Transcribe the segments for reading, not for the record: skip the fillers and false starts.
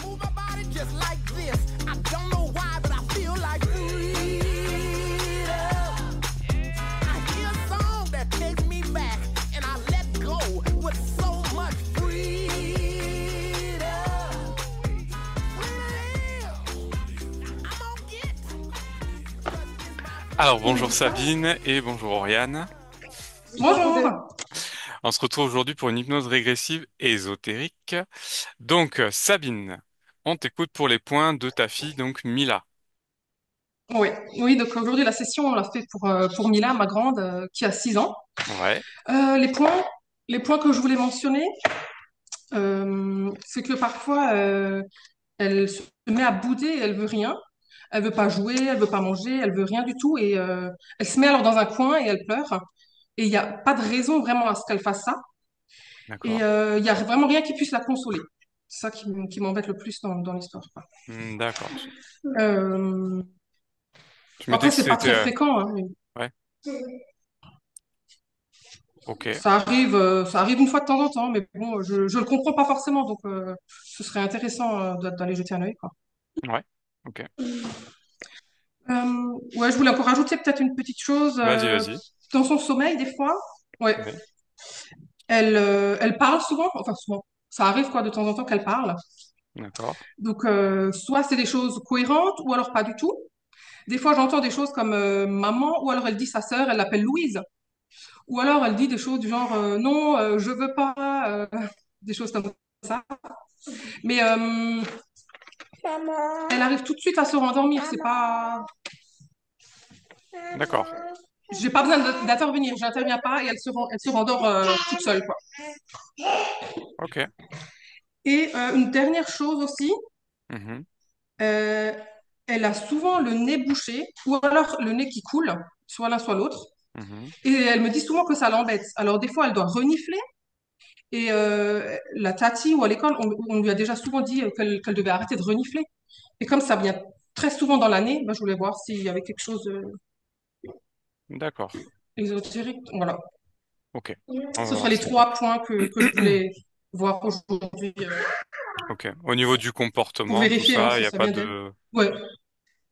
move my body just like this. I don't know why, but I feel like freedom. I hear a song that takes me back, and I let go with so much freedom. I'm gonna get. Alors bonjour Sabine et bonjour Oriane. Bonjour. On se retrouve aujourd'hui pour une hypnose régressive ésotérique. Donc Sabine, on t'écoute pour les points de ta fille, donc Mila. Oui, oui, donc aujourd'hui la session on l'a fait pour Mila, ma grande, qui a 6 ans. Ouais, Les points, les points que je voulais mentionner, c'est que parfois elle se met à bouder et elle veut rien. Elle veut pas jouer, elle veut pas manger, elle veut rien du tout et elle se met alors dans un coin et elle pleure. Et il n'y a pas de raison vraiment à ce qu'elle fasse ça. Et d'accord. il y a vraiment rien qui puisse la consoler. C'est ça qui m'embête le plus dans l'histoire, quoi. D'accord. Euh, Tu m'as dit Après, que c'est pas c'était... très fréquent, hein, mais Ouais, ok, ça arrive une fois de temps en temps, mais bon, je le comprends pas forcément, donc ce serait intéressant d'aller jeter un œil, quoi. ouais, ok. Ouais, je voulais encore rajouter peut-être une petite chose. Vas-y, vas-y. Dans son sommeil, des fois, ouais, Oui, elle parle souvent, enfin souvent, ça arrive quoi de temps en temps qu'elle parle. d'accord. Donc, soit c'est des choses cohérentes, ou alors pas du tout. Des fois, j'entends des choses comme maman, ou alors elle dit sa sœur, elle l'appelle Louise. Ou alors elle dit des choses du genre non, je veux pas, des choses comme ça. Mais elle arrive tout de suite à se rendormir. C'est pas, D'accord. j'ai pas besoin d'intervenir. J'interviens pas et elle se rendort toute seule, quoi. Ok. Et une dernière chose aussi, Mhm, euh, elle a souvent le nez bouché ou alors le nez qui coule, soit l'un soit l'autre. mhm. Et elle me dit souvent que ça l'embête. Alors des fois, elle doit renifler. Et la tati ou à l'école, on lui a déjà souvent dit qu'elle devait arrêter de renifler. Et comme ça vient très souvent dans l'année, ben, je voulais voir s'il y avait quelque chose D'accord. d'exotérique. Voilà. Ok. On va Ce seraient voir les ça. 3 points que je voulais voir aujourd'hui Ok. Au niveau du pour comportement, tout vérifier hein, ça, il si n'y a ça pas vient d'elle. de... Ouais.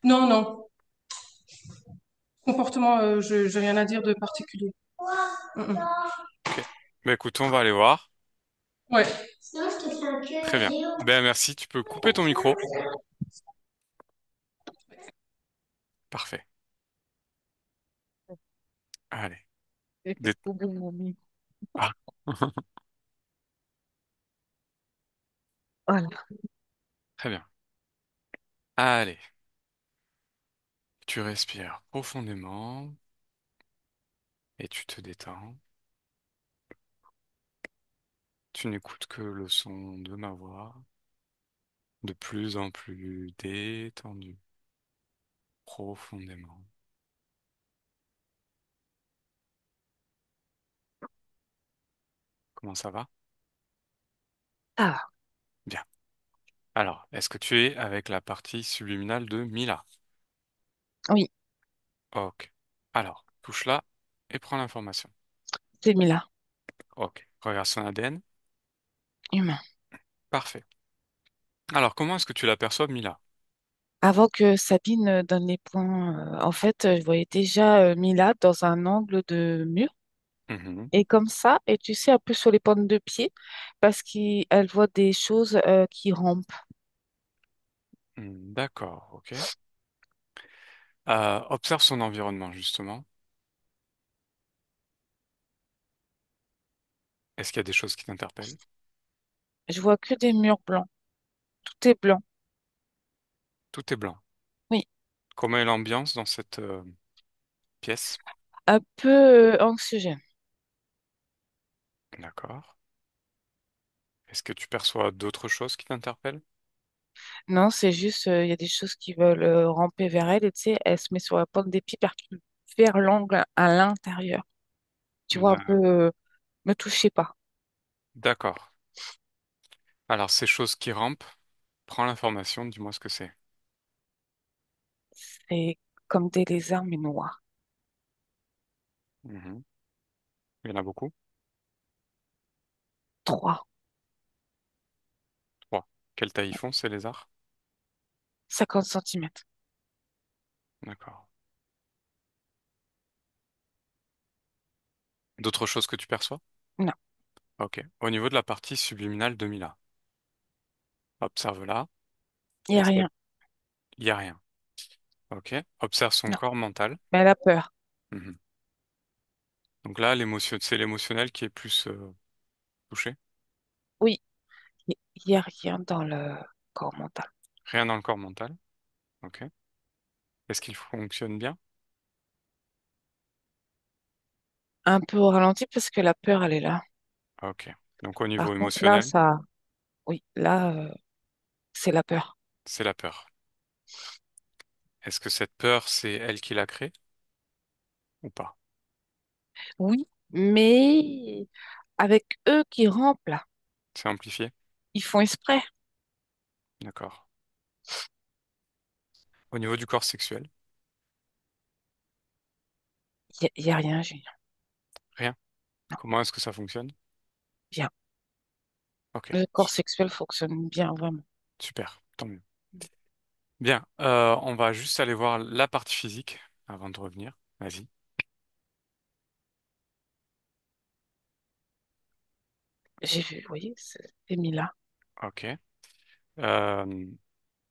Non, non. Comportement, je j'ai rien à dire de particulier. Mm, mm. Ok. Ben écoute, on va aller voir. Ouais. Très bien. Ben merci, tu peux couper ton micro. Parfait. Allez. J'ai fait Dé- tomber mon micro. Ah. Voilà. Très bien. Allez. Tu respires profondément et tu te détends. Tu n'écoutes que le son de ma voix, de plus en plus détendu, profondément. Comment ça va? Ah, Bien. Alors, est-ce que tu es avec la partie subliminale de Mila? oui, Ok. Alors, touche là et prends l'information. c'est Mila, Ok. Regarde son ADN. humain. Parfait. Alors, comment est-ce que tu l'aperçois, Mila? Avant que Sabine donne les points, en fait, je voyais déjà Mila dans un angle de mur. Mhm. Et comme ça, et tu sais, un peu sur les pointes de pied, parce qu'elle voit des choses qui rampent. D'accord, ok. Observe son environnement, justement. Est-ce qu'il y a des choses qui t'interpellent? Je vois que des murs blancs. Tout est blanc. Tout est blanc. Oui, Comment est l'ambiance dans cette pièce? un peu anxiogène. D'accord. Est-ce que tu perçois d'autres choses qui t'interpellent? Non, c'est juste, il y a des choses qui veulent ramper vers elle, et tu sais, elle se met sur la pointe des pieds vers l'angle à l'intérieur. Tu vois, un peu, D'a- me touchez pas. D'accord. Alors, ces choses qui rampent, prends l'information, dis-moi ce que c'est. C'est comme des lézards, mais noirs. Mhm. Il y en a beaucoup? 3. Trois. Quelle taille ils font, ces lézards? 50 centimètres. D'accord. D'autres choses que tu perçois? Non, Ok. Au niveau de la partie subliminale de Mila, observe là. il n'y a Est-ce qu'il rien. y a rien? Ok. Observe son Non, corps mental. mais elle a peur. Mhm. Donc là, c'est l'émotionnel qui est plus touché. Oui, il n'y a rien dans le corps mental. Rien dans le corps mental. Ok. Est-ce qu'il fonctionne bien? Un peu au ralenti parce que la peur, elle est là. Ok. Donc au Par niveau contre, là, émotionnel, ça, oui, là, c'est la peur. c'est la peur. Est-ce que cette peur, c'est elle qui l'a créée ou pas? Oui, mais avec eux qui rampent là, C'est amplifié? ils font exprès. D'accord. Au niveau du corps sexuel, Il y a rien, Julien. rien. Non, Comment est-ce que ça fonctionne? bien. Ok. Le corps sexuel fonctionne bien, vraiment. Super. Tant mieux. Bien. On va juste aller voir la partie physique avant de revenir. Vas-y. J'ai vu, oui, c'est mis là. Ok. Euh,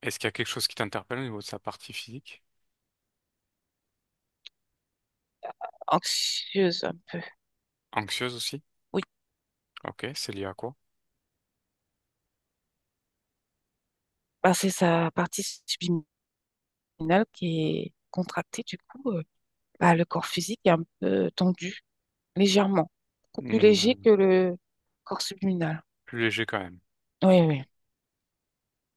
Est-ce qu'il y a quelque chose qui t'interpelle au niveau de sa partie physique? Anxieuse un peu. Anxieuse aussi? Oui, Ok. C'est lié à quoi? bah, c'est sa partie subliminale qui est contractée. Du coup, bah, le corps physique est un peu tendu, légèrement. Beaucoup plus léger Hmm, que le corps subliminal. plus léger quand même. Oui, oui,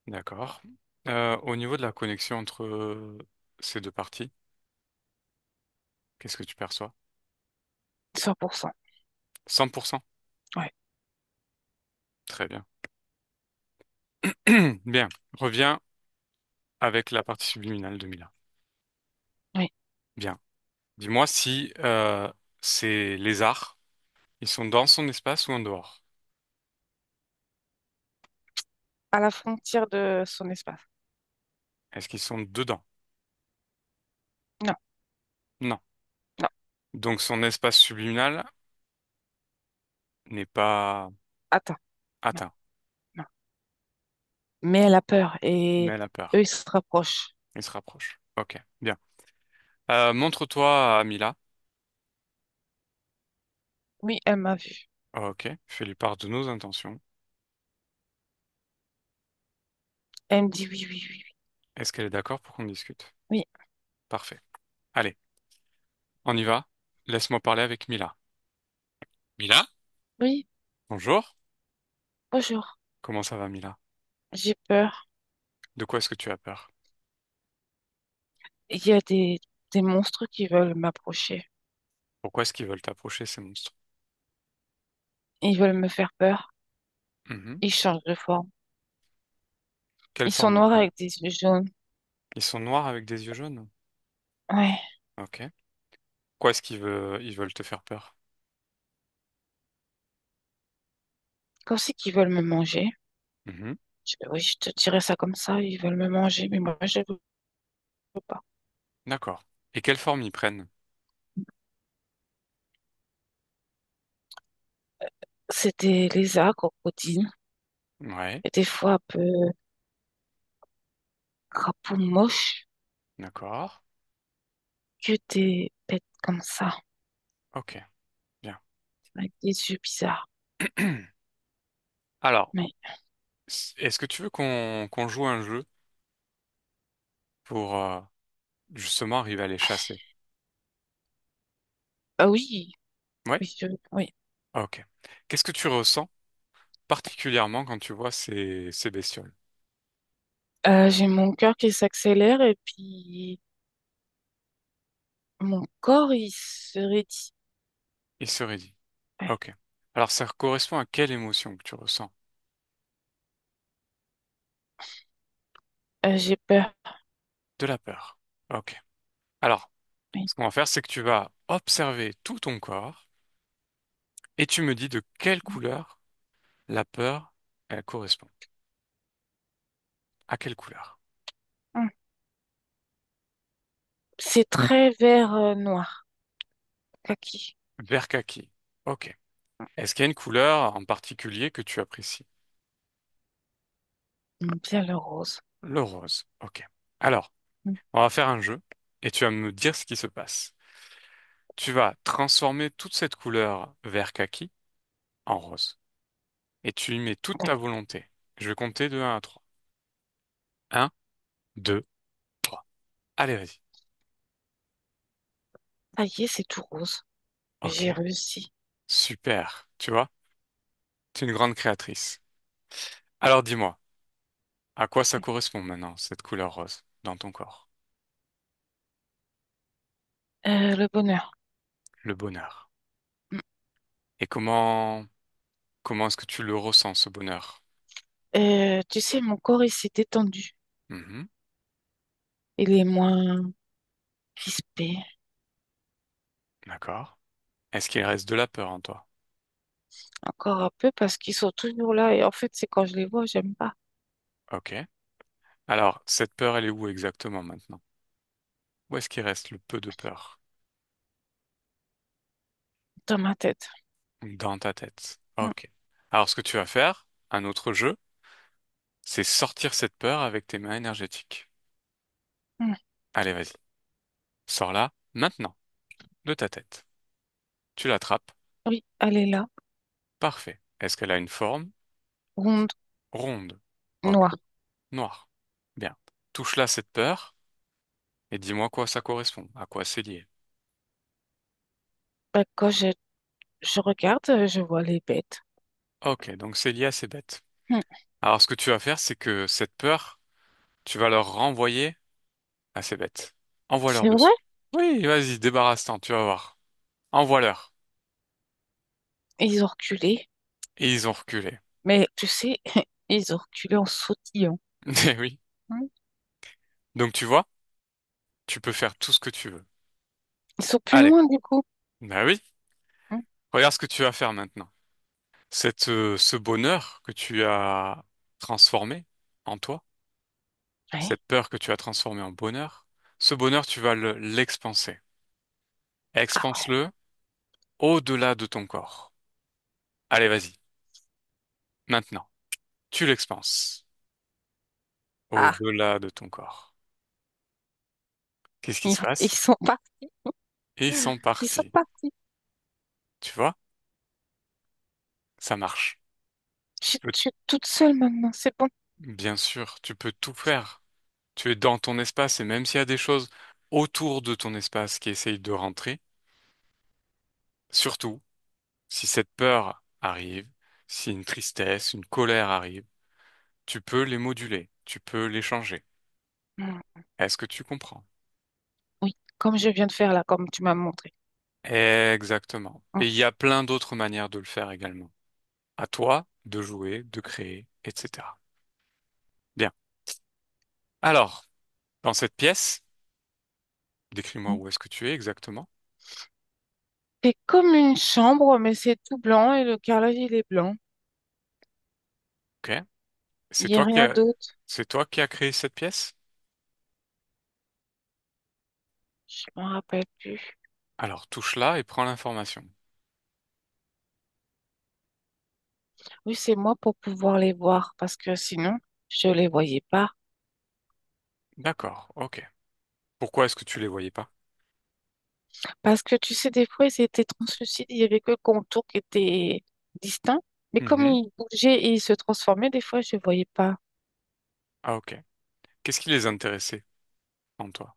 D'accord. Au niveau de la connexion entre ces deux parties, qu'est-ce que tu perçois? 100%. 100%. Ouais, Très bien. Bien. Reviens avec la partie subliminale de Mila. oui. Bien. Dis-moi si ces lézards, ils sont dans son espace ou en dehors? À la frontière de son espace. Est-ce qu'ils sont dedans? Non, Non. non, Donc son espace subliminal n'est pas attends, non, atteint, non. Mais elle a peur mais et elle a eux, peur. ils se rapprochent. Il se rapproche. Ok, bien. Montre-toi à Mila. Oui, elle m'a vu. Ok, fais-lui part de nos intentions. Elle me dit oui, oui, oui, Est-ce qu'elle est d'accord pour qu'on discute? oui. Parfait. Allez, on y va. Laisse-moi parler avec Mila. Mila? Oui, oui, Bonjour. bonjour. Comment ça va, Mila? J'ai peur. De quoi est-ce que tu as peur? Il y a des monstres qui veulent m'approcher. Pourquoi est-ce qu'ils veulent t'approcher, ces monstres? Ils veulent me faire peur. Mhm. Ils changent de forme. Quelle Ils sont forme ils noirs prennent? avec des yeux jaunes. Ils sont noirs avec des yeux jaunes? Ouais. Ok. Pourquoi est-ce ils veulent te faire peur? Comme si qu'ils veulent me manger. Mhm. Oui, je te dirais ça comme ça. Ils veulent me manger, mais moi, je veux pas. D'accord. Et quelle forme ils prennent? C'est des lézards, crocodiles. Ouais, Et des fois un peu crapaud moche. d'accord. Que des bêtes comme ça. Ok, bien. Avec des yeux bizarres. Alors, Mais, est-ce que tu veux qu'on joue un jeu pour justement arriver à les chasser? ah oui, Ouais? oui, oui. Ok. Qu'est-ce que tu ressens particulièrement quand tu vois ces bestioles? J'ai mon cœur qui s'accélère et puis mon corps, il se raidit. Il serait dit. Ouais. Ok. Alors, ça correspond à quelle émotion que tu ressens? J'ai peur. De la peur. Ok. Alors, Oui. ce qu'on va faire, c'est que tu vas observer tout ton corps et tu me dis de quelle couleur la peur, elle correspond. À quelle couleur? Hmm. C'est très vert noir, kaki. Vert kaki. Ok. Est-ce qu'il y a une couleur en particulier que tu apprécies? Bien le rose. Le rose. Ok. Alors, Hmm. on va faire un jeu et tu vas me dire ce qui se passe. Tu vas transformer toute cette couleur vert kaki en rose et tu y mets toute ta D'accord. volonté. Je vais compter de 1 à 3. Un, 2, 3. Allez, vas-y. Ça y est, c'est tout rose. Ok. J'ai réussi. Super. Tu vois, tu es une grande créatrice. Alors dis-moi, à quoi ça correspond maintenant, cette couleur rose, dans ton corps? Le bonheur. Le bonheur. Hmm. Et comment est-ce que tu le ressens, ce bonheur? Tu sais, mon corps, il s'est détendu. Mhm. Il est moins crispé. D'accord. Est-ce qu'il reste de la peur en toi? Encore un peu parce qu'ils sont toujours là. Et en fait, c'est quand je les vois, j'aime pas. Ok. Alors, cette peur, elle est où exactement maintenant? Où est-ce qu'il reste le peu de peur? Dans ma tête. Dans ta tête. Hmm. Ok. Alors, ce que tu vas faire, un autre jeu, c'est sortir cette peur avec tes mains énergétiques. Hmm. Allez, vas-y. Sors-la maintenant, de ta tête. Tu l'attrapes. Oui, elle est là. Parfait. Est-ce qu'elle a une forme? Ronde, Ronde. Ok. noire. Noire. Bien. Touche-la cette peur et dis-moi quoi ça correspond, à quoi c'est lié. Bah, quand je regarde, je vois les bêtes. Ok, donc c'est lié à ces bêtes. Hmm. Alors ce que tu vas faire, c'est que cette peur, tu vas leur renvoyer à ces bêtes. Envoie-leur C'est vrai? dessus. Oui, vas-y, débarrasse-t'en, tu vas voir. Envoie-leur. Ils ont reculé. Et ils ont reculé. Mais tu sais, ils ont reculé en sautillant. Eh oui. Hmm. Donc tu vois, tu peux faire tout ce que tu veux. Ils sont plus Allez. loin du coup. Bah oui. Hmm. Regarde ce que tu vas faire maintenant. Ce bonheur que tu as transformé en toi, Ouais. cette peur que tu as transformée en bonheur, ce bonheur, tu vas l'expanser. Ah ouais. Expanse-le au-delà de ton corps. Allez, vas-y. Maintenant, tu l'expanses Ah, au-delà de ton corps. Qu'est-ce qui se ils passe? sont partis. Et ils sont Ils sont partis. partis. Tu vois? Ça marche. Tu peux, Je suis toute seule maintenant, c'est bon. bien sûr, tu peux tout faire. Tu es dans ton espace et même s'il y a des choses autour de ton espace qui essayent de rentrer, surtout, si cette peur arrive, si une tristesse, une colère arrive, tu peux les moduler, tu peux les changer. Hmm. Est-ce que tu comprends? Oui, comme je viens de faire là, comme tu m'as montré. Exactement. Hmm. Et il y a plein d'autres manières de le faire également. À toi de jouer, de créer, etc. Bien. Alors, dans cette pièce, décris-moi où est-ce que tu es exactement. C'est comme une chambre, mais c'est tout blanc et le carrelage il est blanc. Ok. Il C'est n'y a toi qui rien as, d'autre. c'est toi qui as créé cette pièce? Je m'en rappelle plus. Alors, touche là et prends l'information. Oui, c'est moi pour pouvoir les voir, parce que sinon, je les voyais pas. D'accord, ok. Pourquoi est-ce que tu les voyais pas? Parce que tu sais, des fois, ils étaient translucides, il y avait que le contour qui était distinct. Mais comme Mhm. ils bougeaient et ils se transformaient, des fois, je voyais pas. Ah, ok. Qu'est-ce qui les intéressait en toi?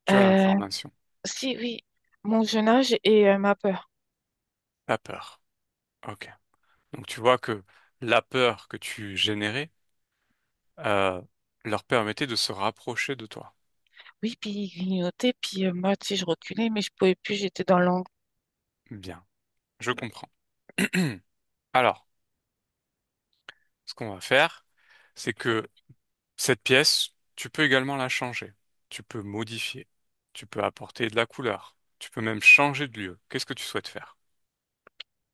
Tu as Euh, l'information. si, oui, mon jeune âge et ma peur. La peur. Ok. Donc tu vois que la peur que tu générais euh, leur permettait de se rapprocher de toi. Oui, puis ils grignotaient, puis moi, tu sais, je reculais, mais je pouvais plus, j'étais dans l'angle. Bien, je comprends. Alors, ce qu'on va faire, c'est que cette pièce, tu peux également la changer. Tu peux modifier. Tu peux apporter de la couleur. Tu peux même changer de lieu. Qu'est-ce que tu souhaites faire?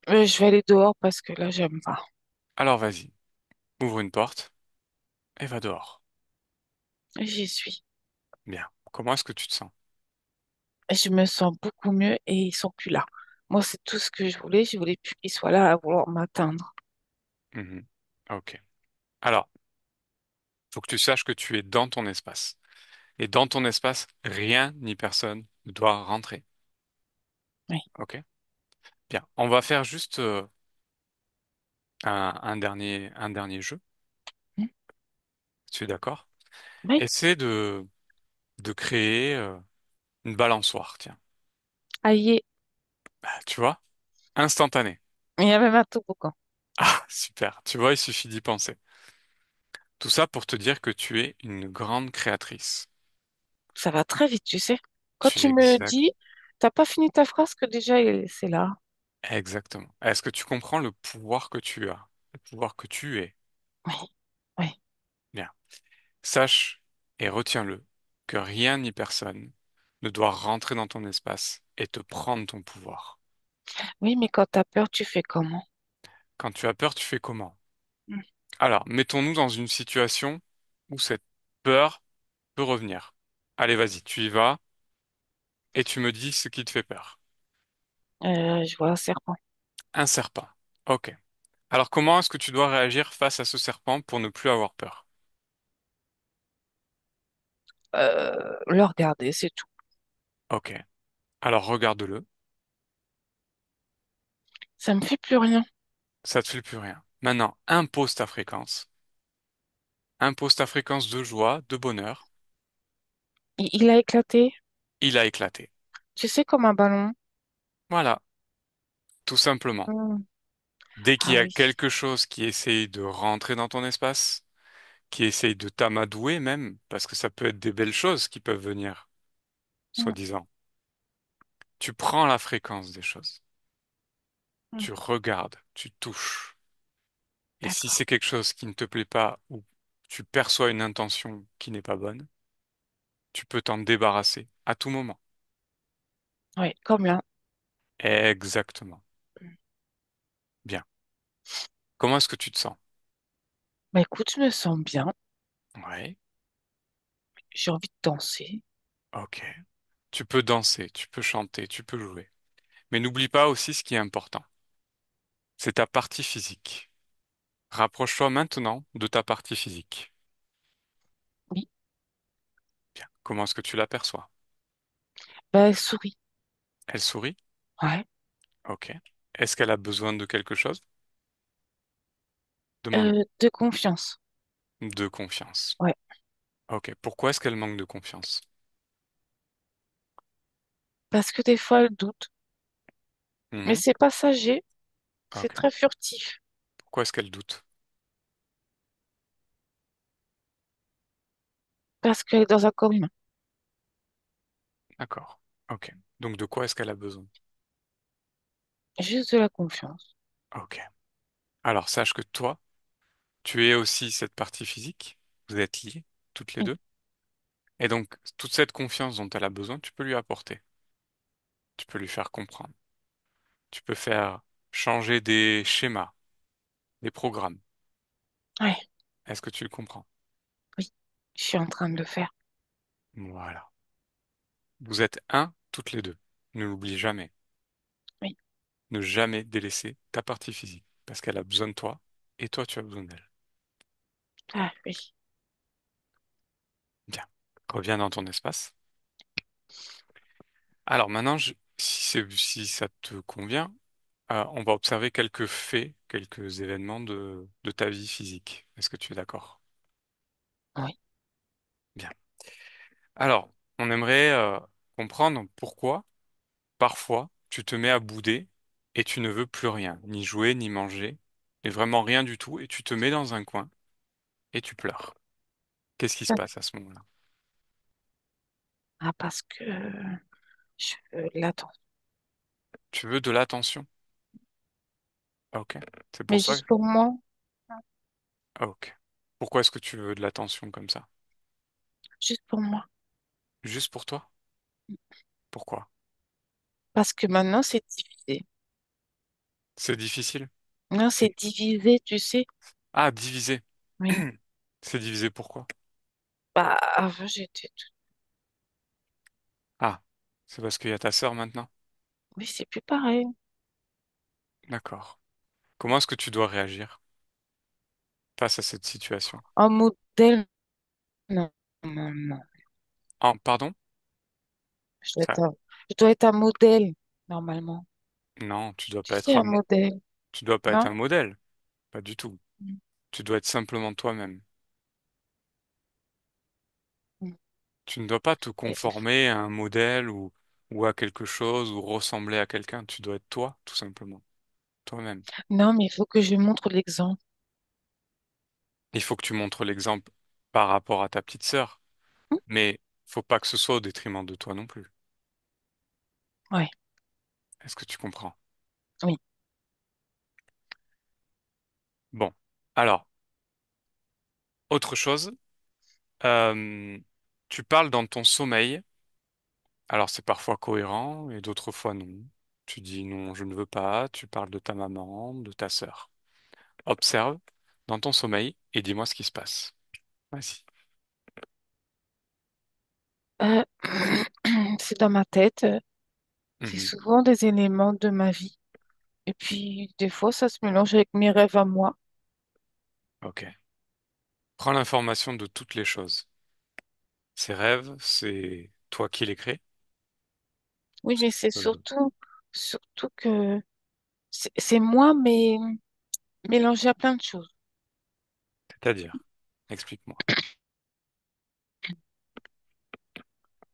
Je vais aller dehors parce que là, j'aime pas. Alors vas-y, ouvre une porte et va dehors. J'y suis. Bien. Comment est-ce que tu te sens? Je me sens beaucoup mieux et ils sont plus là. Moi, c'est tout ce que je voulais. Je voulais plus qu'ils soient là à vouloir m'atteindre. Mhm. Ok. Alors, faut que tu saches que tu es dans ton espace. Et dans ton espace, rien ni personne ne doit rentrer. Oui. Ok? Bien. On va faire juste un dernier jeu. Hmm. Tu es d'accord? Oui. Essaie de créer une balançoire, tiens. Aïe. Bah, tu vois? Instantané. Il y a même un toboggan. Ah, super. Tu vois, il suffit d'y penser. Tout ça pour te dire que tu es une grande créatrice. Ça va très vite, tu sais. Quand Tu es tu me exact. dis, t'as pas fini ta phrase que déjà c'est là. Exactement. Est-ce que tu comprends le pouvoir que tu as? Le pouvoir que tu es? Oui. Oui. Bien. Sache et retiens-le que rien ni personne ne doit rentrer dans ton espace et te prendre ton pouvoir. Oui, mais quand t'as peur, tu fais comment? Quand tu as peur, tu fais comment? Hmm. Alors, mettons-nous dans une situation où cette peur peut revenir. Allez, vas-y, tu y vas et tu me dis ce qui te fait peur. Je vois un serpent. Un serpent. Ok. Alors, comment est-ce que tu dois réagir face à ce serpent pour ne plus avoir peur? Le regarder, c'est tout. Ok. Alors, regarde-le. Ça me fait plus rien. Ça te fait plus rien. Maintenant, impose ta fréquence. Impose ta fréquence de joie, de bonheur. Il a éclaté, Il a éclaté. tu sais, comme un ballon. Voilà, tout simplement. Hmm. Dès qu'il y Ah a oui. quelque chose qui essaye de rentrer dans ton espace, qui essaye de t'amadouer même, parce que ça peut être des belles choses qui peuvent venir, Hmm. soi-disant, tu prends la fréquence des choses. Hmm. Tu regardes, tu touches. Et si D'accord. c'est quelque chose qui ne te plaît pas ou tu perçois une intention qui n'est pas bonne, tu peux t'en débarrasser à tout moment. Oui, comme là. Exactement. Bien. Comment est-ce que tu te sens? Bah écoute, je me sens bien. Ouais. J'ai envie de danser. Ok. Tu peux danser, tu peux chanter, tu peux jouer. Mais n'oublie pas aussi ce qui est important. C'est ta partie physique. Rapproche-toi maintenant de ta partie physique. Oui. Bien. Comment est-ce que tu l'aperçois? Bah elle sourit. Elle sourit? Ouais. Ok. Est-ce qu'elle a besoin de quelque chose? Demande De confiance. de confiance. Ouais. Ok. Pourquoi est-ce qu'elle manque de confiance? Parce que des fois, elle doute. Mais Mhm. c'est passager. C'est Ok. très furtif. Pourquoi est-ce qu'elle doute? Parce qu'elle est dans un corps humain. D'accord. Ok. Donc de quoi est-ce qu'elle a besoin? Juste de la confiance. Ok. Alors sache que toi, tu es aussi cette partie physique. Vous êtes liés, toutes les Oui. deux. Et donc, toute cette confiance dont elle a besoin, tu peux lui apporter. Tu peux lui faire comprendre. Tu peux faire changer des schémas, des programmes. Ouais. Est-ce que tu le comprends? Oui. Je suis en train de le faire. Voilà. Vous êtes un, toutes les deux. Ne l'oublie jamais. Oui. Ne jamais délaisser ta partie physique. Parce qu'elle a besoin de toi et toi, tu as besoin d'elle. Ah oui. Bien. Reviens dans ton espace. Alors maintenant, si ça te convient, on va observer quelques faits, quelques événements de ta vie physique. Est-ce que tu es d'accord? Oui. Bien. Alors, on aimerait comprendre pourquoi, parfois, tu te mets à bouder et tu ne veux plus rien, ni jouer, ni manger, et vraiment rien du tout, et tu te mets dans un coin et tu pleures. Qu'est-ce qui se passe à ce moment-là? Ah, parce que je l'attends. Tu veux de l'attention. Ok. C'est Mais pour ça. juste pour moi, Ok. Pourquoi est-ce que tu veux de l'attention comme ça? juste pour moi. Juste pour toi? Pourquoi? Parce que maintenant, c'est divisé. C'est difficile? Non, Et- c'est divisé, tu sais. Ah, divisé. Oui. C'est divisé pourquoi? Bah, avant, j'étais... Ah, c'est parce qu'il y a ta sœur maintenant? Oui, c'est plus pareil. D'accord. Comment est-ce que tu dois réagir face à cette situation? En modèle, non, non, non. Ah, pardon? Ça... Je dois être un modèle, normalement. Non, tu dois Tu pas sais, être un modèle, tu dois pas être non? un modèle. Pas du tout. Mm, Tu dois être simplement toi-même. mm. Tu ne dois pas te Et- conformer à un modèle ou à quelque chose ou ressembler à quelqu'un. Tu dois être toi, tout simplement. Toi-même. Non, mais il faut que je montre l'exemple. Il faut que tu montres l'exemple par rapport à ta petite sœur. Mm. Mais faut pas que ce soit au détriment de toi non plus. Ouais, Est-ce que tu comprends? oui. Bon. Alors, autre chose. euh, Tu parles dans ton sommeil. Alors, c'est parfois cohérent et d'autres fois non. Tu dis non, je ne veux pas. Tu parles de ta maman, de ta sœur. Observe dans ton sommeil et dis-moi ce qui se passe. Vas-y. Euh, c'est dans ma tête. C'est Mhm. souvent des éléments de ma vie. Et puis, des fois, ça se mélange avec mes rêves à moi. Ok. Prends l'information de toutes les choses. Ces rêves, c'est toi qui les crées. Oui, mais c'est Euh, surtout que c'est moi, mais mélangé à plein de choses. C'est-à-dire, explique-moi.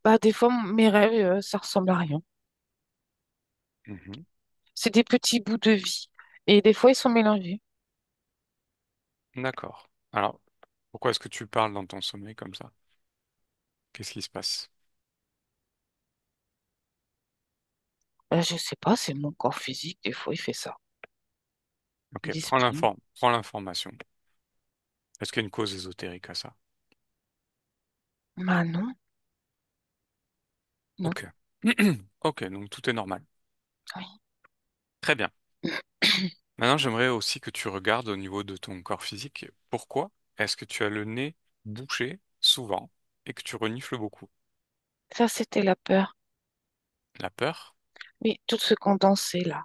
Bah, des fois, mes rêves, ça ressemble à rien. Mhm. C'est des petits bouts de vie. Et des fois, ils sont mélangés. D'accord. Alors, pourquoi est-ce que tu parles dans ton sommeil comme ça? Qu'est-ce qui se passe? Bah, je sais pas, c'est mon corps physique. Des fois, il fait ça. Ok, L'esprit. prends l'information. Est-ce qu'il y a une cause ésotérique à ça? Bah, non, non. Ok. Ok, donc tout est normal. Oui. Très bien. Maintenant, j'aimerais aussi que tu regardes au niveau de ton corps physique. Pourquoi est-ce que tu as le nez bouché souvent et que tu renifles beaucoup? Ça, c'était la peur. La peur? Oui, tout ce condensé là.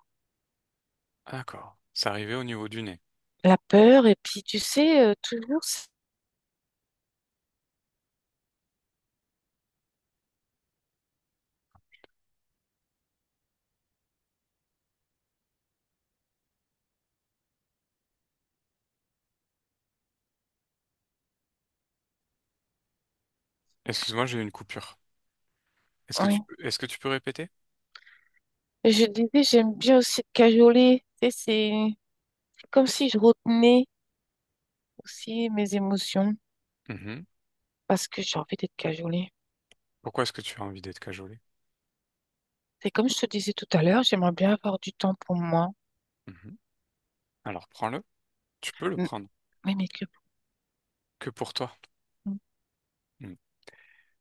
Ah, d'accord. C'est arrivé au niveau du nez. La peur, et puis tu sais, toujours, Excuse-moi, j'ai eu une coupure. oui. Est-ce que tu peux répéter? Et je disais, j'aime bien aussi te cajoler. Tu sais, c'est comme si je retenais aussi mes émotions Mhm. parce que j'ai envie d'être cajolée. Pourquoi est-ce que tu as envie d'être cajolé? C'est comme je te disais tout à l'heure, j'aimerais bien avoir du temps pour moi. Mhm. Alors prends-le. Tu peux le Mm, prendre. Oui, mais que... Que pour toi. Mm, Mm.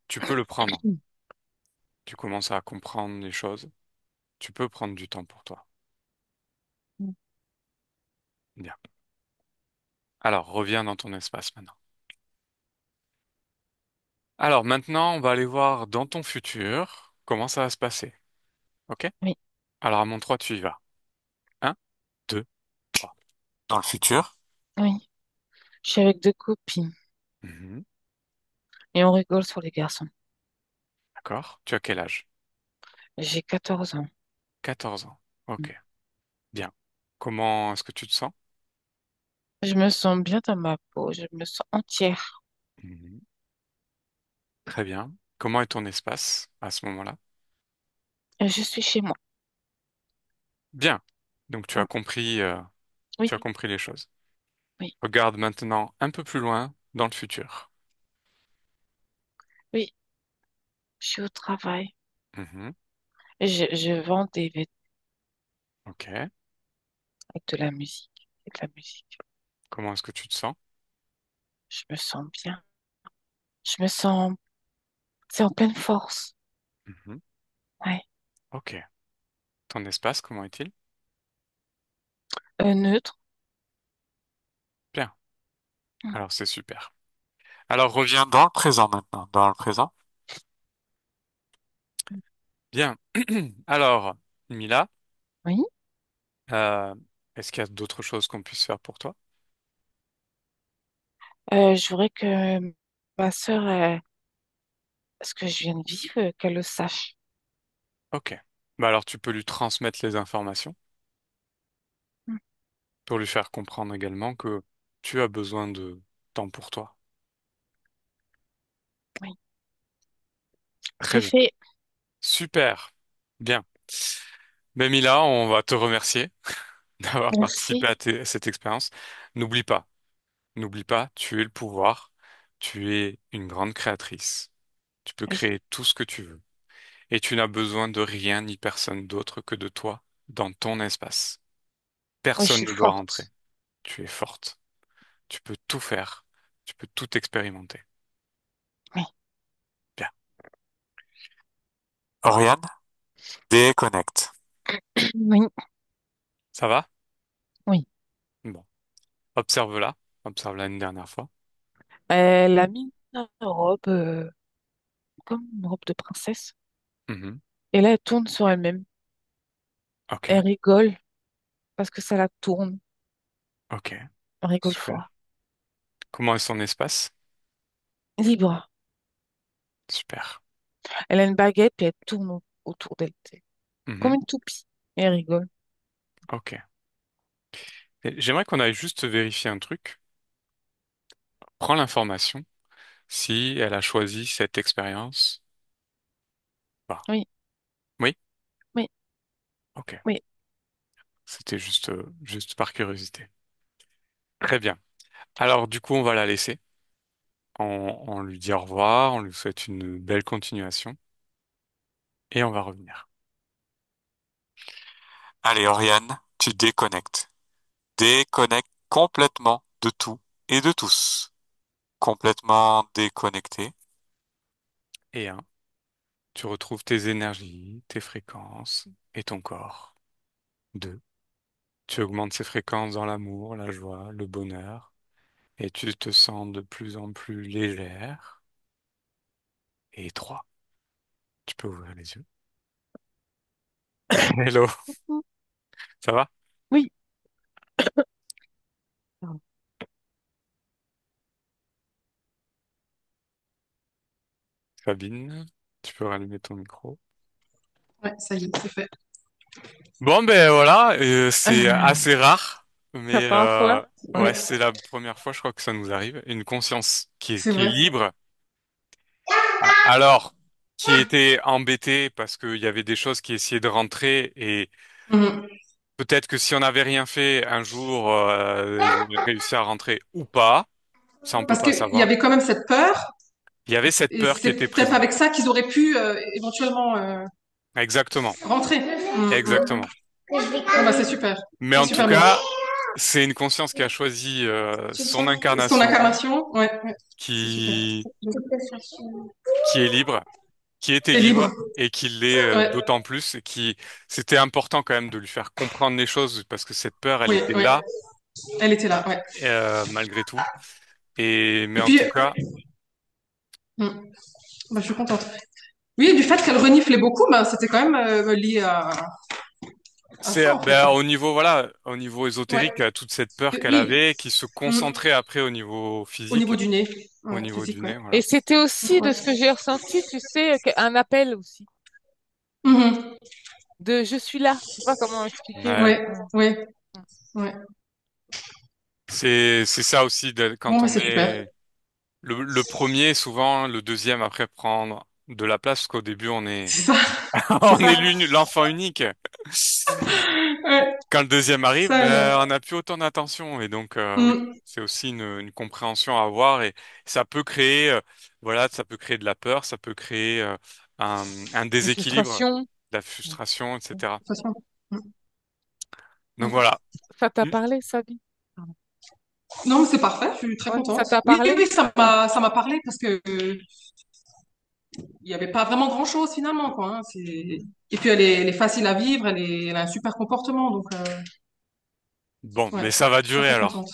Tu peux le prendre. mm, Tu commences à comprendre les choses. Tu peux prendre du temps pour toi. mm. Bien. Alors, reviens dans ton espace maintenant. Alors maintenant, on va aller voir dans ton futur comment ça va se passer. OK? Oui, Alors à mon 3, tu y vas. Un, 2, 3. Dans le futur. oui. Je suis avec deux copines Mhm. et on rigole sur les garçons. D'accord. Tu as quel âge? J'ai 14 ans. 14 ans. Mm. OK. Bien. Comment est-ce que tu te sens? Je me sens bien dans ma peau, je me sens entière. Mhm. Très bien. Comment est ton espace à ce moment-là? Et je suis chez moi. Bien. Donc Mm. tu Oui, as compris les choses. oui, Regarde maintenant un peu plus loin dans le futur. oui. Je suis au travail. Mhm. Je vends des vêtements OK. avec de la musique. Et de la musique. Comment est-ce que tu te sens? Je me sens bien. Je me sens, c'est en pleine force. Mhm. Ouais. OK. Ton espace, comment est-il? Neutre. Alors, c'est super. Alors, reviens dans le présent maintenant. Dans le présent. Bien. Alors, Mila, Oui. euh, est-ce qu'il y a d'autres choses qu'on puisse faire pour toi? Je voudrais que ma sœur, ce que je viens de vivre, qu'elle le sache. Ok. Bah alors, tu peux lui transmettre les informations Mm. pour lui faire comprendre également que tu as besoin de temps pour toi. Oui. Très C'est bien. fait. Super. Bien. Ben Mila, on va te remercier d'avoir participé Merci. à cette expérience. N'oublie pas, n'oublie pas, tu es le pouvoir, tu es une grande créatrice. Tu peux Oui. créer tout ce que tu veux. Et tu n'as besoin de rien ni personne d'autre que de toi dans ton espace. Oui, je Personne suis ne doit rentrer. forte. Tu es forte. Tu peux tout faire. Tu peux tout expérimenter. Oui. Bien. Oriane, déconnecte. Oui. Ça va? Oui. Bon. Observe-la. Observe-la une dernière fois. Elle a mis une robe, comme une robe de princesse. Mhm. Et là, elle tourne sur elle-même. Ok. Elle rigole parce que ça la tourne. Ok. Elle rigole Super. fort. Comment est son espace? Libre. Super. Elle a une baguette et elle tourne autour d'elle, tu sais, comme Mhm. une toupie. Et elle rigole. Ok. Et j'aimerais qu'on aille juste vérifier un truc. Prends l'information. Si elle a choisi cette expérience. Bah, Oui, oui? oui, Ok. oui. C'était juste par curiosité. Très bien. Alors, du coup, on va la laisser. On lui dit au revoir. On lui souhaite une belle continuation. Et on va revenir. Allez, Oriane, tu déconnectes. Déconnecte complètement de tout et de tous. Complètement déconnecté. Et tu retrouves tes énergies, tes fréquences et ton corps. 2. Tu augmentes ces fréquences dans l'amour, la joie, le bonheur. Et tu te sens de plus en plus légère. Et 3. Tu peux ouvrir les yeux. Hello, Mhm. ça va? Oui. Pardon. Sabine, tu peux rallumer ton micro. Ouais, ça y est, c'est fait. Bon, ben voilà, c'est assez rare, La mais première fois? ouais, Ouais, c'est la première fois, je crois que ça nous arrive. Une conscience c'est qui est vrai. libre, alors qui était embêtée parce qu'il y avait des choses qui essayaient de rentrer et Mhm. peut-être que si on n'avait rien fait un jour, ils auraient réussi à rentrer ou pas, ça on peut Parce pas qu'il y savoir. avait quand même cette peur, Il y avait cette et peur qui c'est était peut-être présente. avec ça qu'ils auraient pu éventuellement Exactement, rentrer. Mhm. exactement. Bon, bah, c'est super. Mais C'est en tout super bien. cas, c'est une conscience qui a choisi son Son incarnation, incarnation, ouais, ouais, c'est super. qui qui est libre, qui était Et libre. libre et qui l'est Ouais, d'autant plus et qui c'était important quand même de lui faire comprendre les choses parce que cette peur, elle oui, était oui. là Elle était là, ouais. malgré tout. Et mais Et en puis, tout cas, bah, je suis contente. Oui, du fait qu'elle reniflait beaucoup, bah, c'était quand même lié à c'est ça, en fait. ben, au niveau voilà, au niveau Ouais. ésotérique, toute cette peur qu'elle Oui, avait qui se mm, concentrait après au niveau au physique, niveau du nez. au Ouais, niveau du physique, ouais. nez, Et voilà. c'était aussi de Ouais. ce que j'ai ressenti, tu sais, un appel aussi. Mhm. De je suis là. Je sais pas comment expliquer, mais Ouais. Ouais, ouais, ouais. C'est ça aussi Bon, quand bah, on c'est super. est le premier, souvent le deuxième après prendre de la place parce qu'au début on est C'est ça, c'est on est ça. l'enfant unique. Ouais, Quand le deuxième arrive, ça, ben on n'a plus autant d'attention et donc oui, mm, c'est aussi une compréhension à avoir et ça peut créer voilà, ça peut créer de la peur, ça peut créer un une déséquilibre, frustration. de la frustration, De etc. toute façon. Mm, Donc mm. voilà. Ça t'a parlé, Sabine? Pardon. Non, mais c'est parfait, je suis très Ouais, ça contente. t'a Oui, parlé? oui, ça m'a parlé parce que il n'y avait pas vraiment grand-chose finalement, quoi. Hein. Et puis elle est facile à vivre, elle a un super comportement, donc Bon, ouais, mais ça va je suis durer très alors. contente.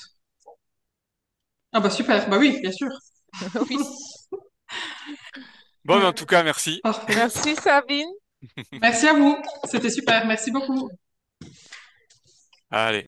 Ah bah super, bah oui, bien sûr. Oui. Bon, mais en Ouais, tout cas, merci. parfait. Merci, Sabine. Merci à vous, c'était super, merci beaucoup. Allez.